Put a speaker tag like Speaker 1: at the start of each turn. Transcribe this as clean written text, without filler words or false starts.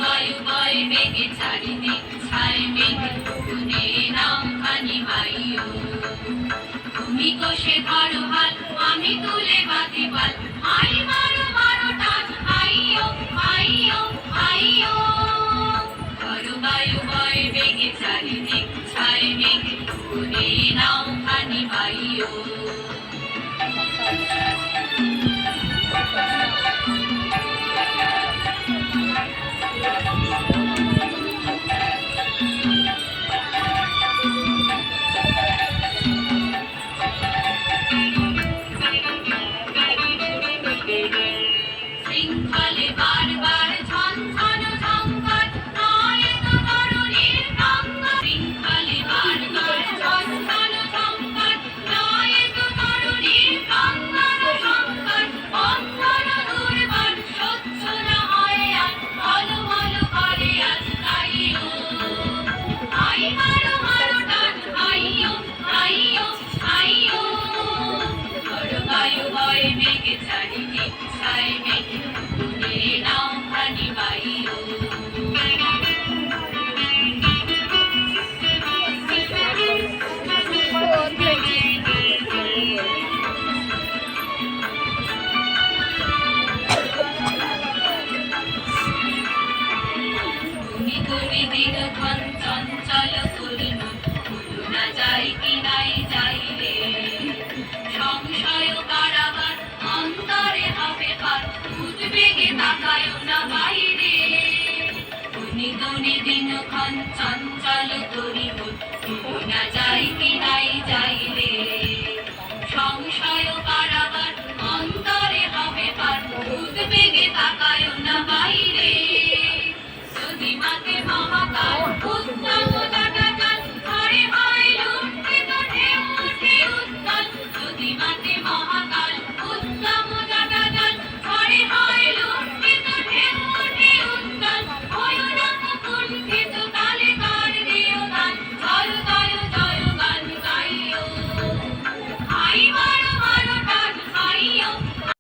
Speaker 1: বায়ু বয় মেঘে চারিদিক ছায় মেঘে শুনে নাও খানি মাইও তুমি কোষে ধরো হাল আমি তুলে বাঁধি পাল আই মারো মারো টান আইও আইও আইও বায়ু বয় মেঘে চারিদিক ছায় মেঘে শুনে নাও খানি মাইও শৃঙ্খলে বারবার ঝনঝন ঝঙ্কার নয় তো তরুণীর প্রাঙ্গণ শৃঙ্খলে বারবার ঝনঝন ঝঙ্কার নয় তো তরুণীর প্রাঙ্গণ শঙ্কর বন্ধন দুর্বার সহ্য না হয় আর ঝলমল করে আজ তাইও আই মারো মারো টান আইও আইও আইও বায়ু বয় মেঘে চারিদিক ছায় মেঘে শুনে নাও খানি মাইও তুমি তুমি দিনক্ষণ চঞ্চল করিল ভুলো না যাই কি নাই যাই রে সংশয় কারাগার অন্তরে হবে পার উদ্বেগে তাকায়ও না বাইরে তুমি তুমি দিনক্ষণ চঞ্চল করিল ভুলো না যাই কি নাই যাই রে সংশয়